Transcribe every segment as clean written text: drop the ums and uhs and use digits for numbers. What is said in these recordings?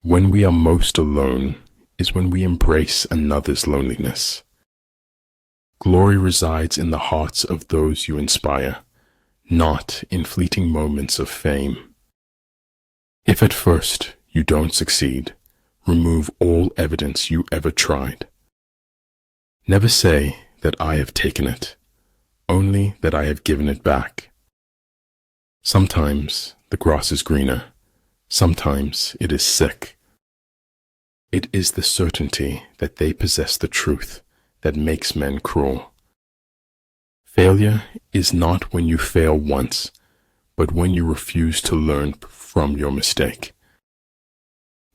When we are most alone is when we embrace another's loneliness. Glory resides in the hearts of those you inspire, not in fleeting moments of fame. If at first you don't succeed, remove all evidence you ever tried. Never say that I have taken it, only that I have given it back. Sometimes the grass is greener, sometimes it is sick. It is the certainty that they possess the truth that makes men cruel. Failure is not when you fail once, but when you refuse to learn from your mistake.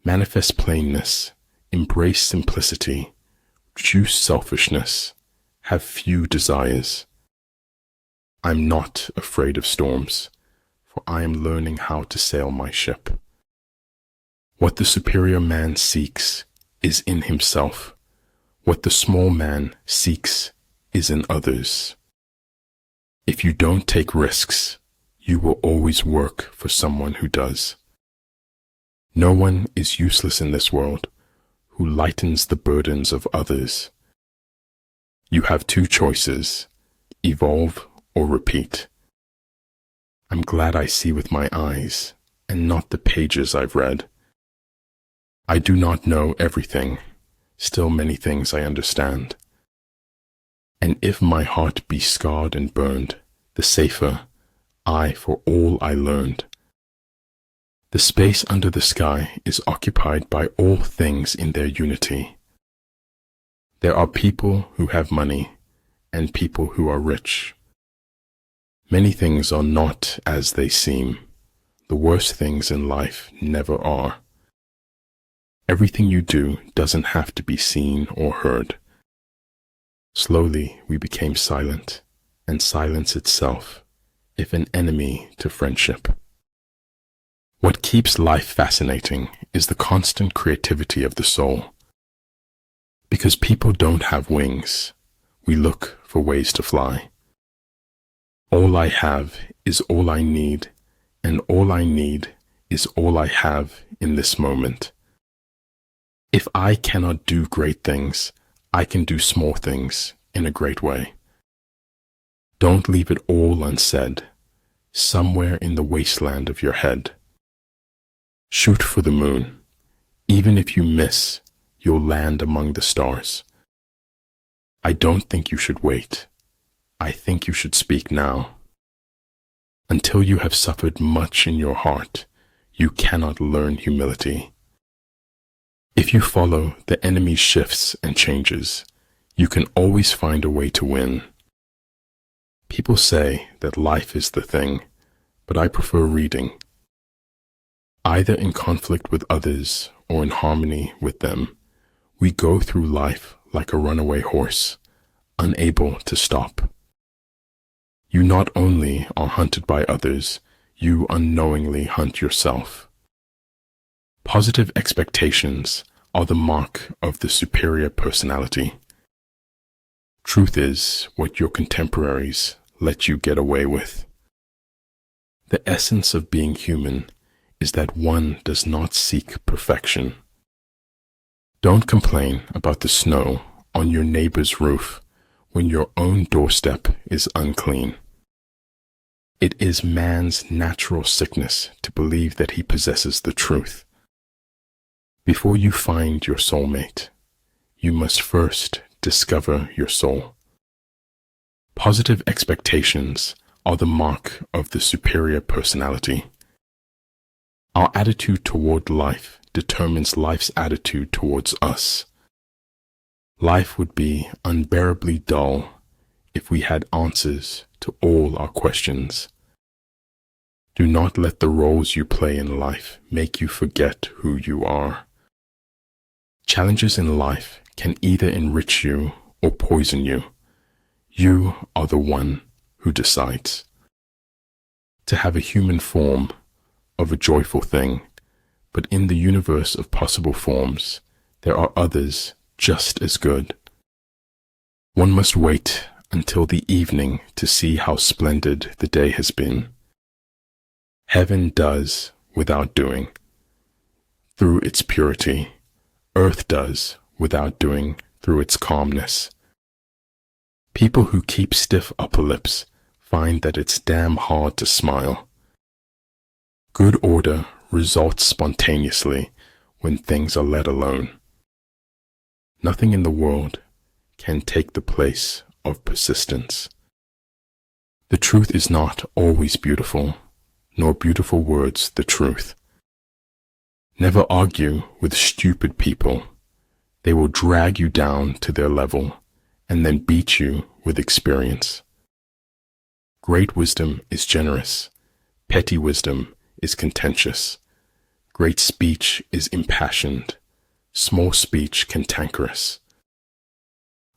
Manifest plainness, embrace simplicity, choose selfishness, have few desires. I'm not afraid of storms, for I am learning how to sail my ship. What the superior man seeks is in himself. What the small man seeks is in others. If you don't take risks, you will always work for someone who does. No one is useless in this world who lightens the burdens of others. You have two choices, evolve or repeat. I'm glad I see with my eyes and not the pages I've read. I do not know everything, still many things I understand. And if my heart be scarred and burned, the safer I for all I learned. The space under the sky is occupied by all things in their unity. There are people who have money and people who are rich. Many things are not as they seem. The worst things in life never are. Everything you do doesn't have to be seen or heard. Slowly we became silent, and silence itself, if an enemy to friendship. What keeps life fascinating is the constant creativity of the soul. Because people don't have wings, we look for ways to fly. All I have is all I need, and all I need is all I have in this moment. If I cannot do great things, I can do small things in a great way. Don't leave it all unsaid, somewhere in the wasteland of your head. Shoot for the moon. Even if you miss, you'll land among the stars. I don't think you should wait. I think you should speak now. Until you have suffered much in your heart, you cannot learn humility. If you follow the enemy's shifts and changes, you can always find a way to win. People say that life is the thing, but I prefer reading. Either in conflict with others or in harmony with them, we go through life like a runaway horse, unable to stop. You not only are hunted by others, you unknowingly hunt yourself. Positive expectations are the mark of the superior personality. Truth is what your contemporaries let you get away with. The essence of being human is that one does not seek perfection. Don't complain about the snow on your neighbor's roof when your own doorstep is unclean. It is man's natural sickness to believe that he possesses the truth. Before you find your soulmate, you must first discover your soul. Positive expectations are the mark of the superior personality. Our attitude toward life determines life's attitude towards us. Life would be unbearably dull if we had answers to all our questions. Do not let the roles you play in life make you forget who you are. Challenges in life can either enrich you or poison you. You are the one who decides. To have a human form of a joyful thing, but in the universe of possible forms, there are others just as good. One must wait until the evening to see how splendid the day has been. Heaven does without doing. through its purity. Earth does without doing through its calmness. People who keep stiff upper lips find that it's damn hard to smile. Good order results spontaneously when things are let alone. Nothing in the world can take the place of persistence. The truth is not always beautiful, nor beautiful words the truth. Never argue with stupid people. They will drag you down to their level and then beat you with experience. Great wisdom is generous. Petty wisdom is contentious. Great speech is impassioned. Small speech cantankerous.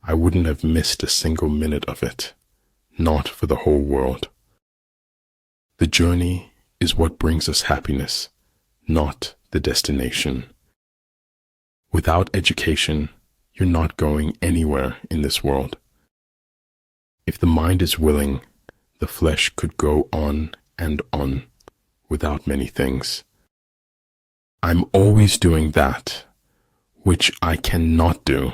I wouldn't have missed a single minute of it, not for the whole world. The journey is what brings us happiness, not the destination. Without education, you're not going anywhere in this world. If the mind is willing, the flesh could go on and on without many things. I'm always doing that which I cannot do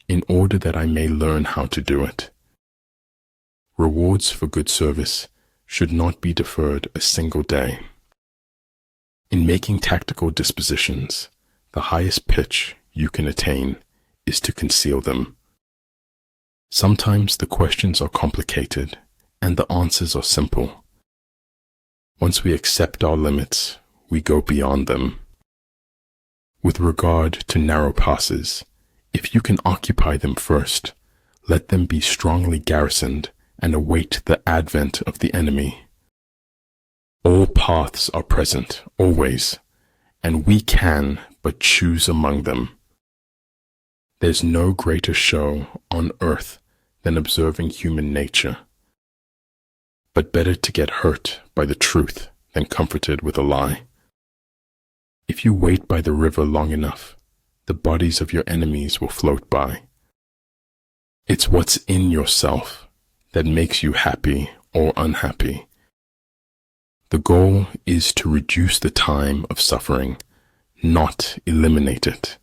in order that I may learn how to do it. Rewards for good service should not be deferred a single day. In making tactical dispositions, the highest pitch you can attain is to conceal them. Sometimes the questions are complicated and the answers are simple. Once we accept our limits, we go beyond them. With regard to narrow passes, if you can occupy them first, let them be strongly garrisoned and await the advent of the enemy. All paths are present, always, and we can but choose among them. There's no greater show on earth than observing human nature. But better to get hurt by the truth than comforted with a lie. If you wait by the river long enough, the bodies of your enemies will float by. It's what's in yourself that makes you happy or unhappy. The goal is to reduce the time of suffering, not eliminate it.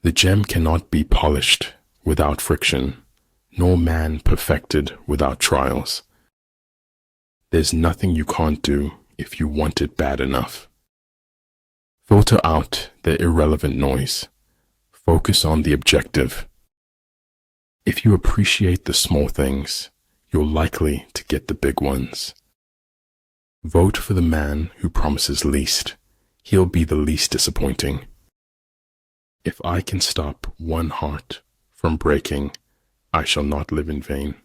The gem cannot be polished without friction, nor man perfected without trials. There's nothing you can't do if you want it bad enough. Filter out the irrelevant noise. Focus on the objective. If you appreciate the small things, you're likely to get the big ones. Vote for the man who promises least. He'll be the least disappointing. If I can stop one heart from breaking, I shall not live in vain.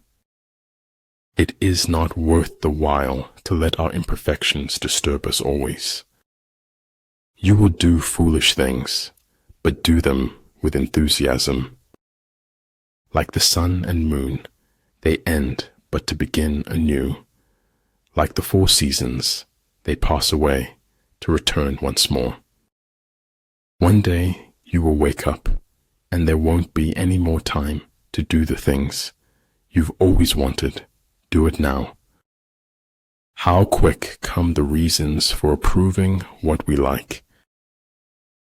It is not worth the while to let our imperfections disturb us always. You will do foolish things, but do them with enthusiasm. Like the sun and moon, they end but to begin anew. Like the 4 seasons, they pass away to return once more. One day you will wake up, and there won't be any more time to do the things you've always wanted. Do it now. How quick come the reasons for approving what we like.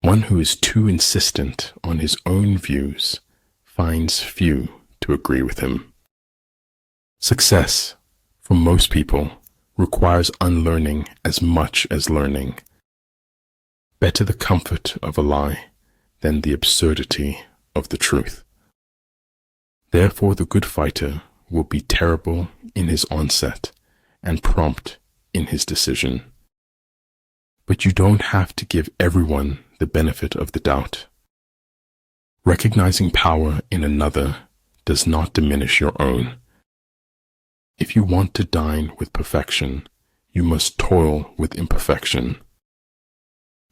One who is too insistent on his own views finds few to agree with him. Success, for most people, requires unlearning as much as learning. Better the comfort of a lie than the absurdity of the truth. Therefore the good fighter will be terrible in his onset and prompt in his decision. But you don't have to give everyone the benefit of the doubt. Recognizing power in another does not diminish your own. If you want to dine with perfection, you must toil with imperfection.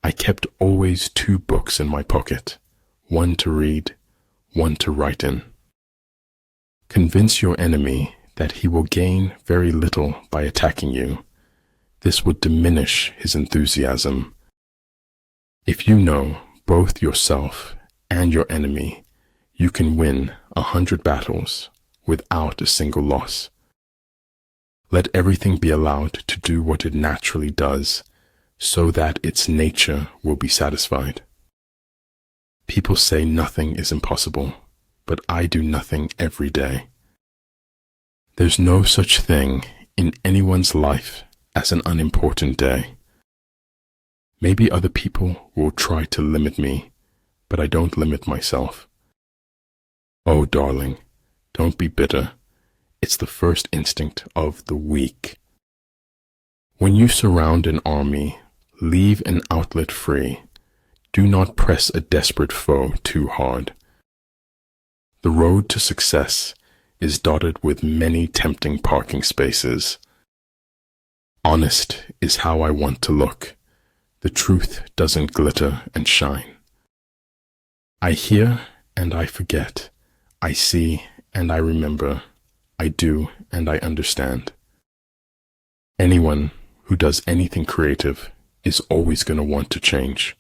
I kept always 2 books in my pocket, one to read, one to write in. Convince your enemy that he will gain very little by attacking you. This would diminish his enthusiasm. If you know both yourself and your enemy, you can win 100 battles without a single loss. Let everything be allowed to do what it naturally does, so that its nature will be satisfied. People say nothing is impossible, but I do nothing every day. There's no such thing in anyone's life as an unimportant day. Maybe other people will try to limit me, but I don't limit myself. Oh, darling, don't be bitter. It's the first instinct of the weak. When you surround an army, leave an outlet free. Do not press a desperate foe too hard. The road to success is dotted with many tempting parking spaces. Honest is how I want to look. The truth doesn't glitter and shine. I hear and I forget. I see and I remember. I do and I understand. Anyone who does anything creative is always going to want to change.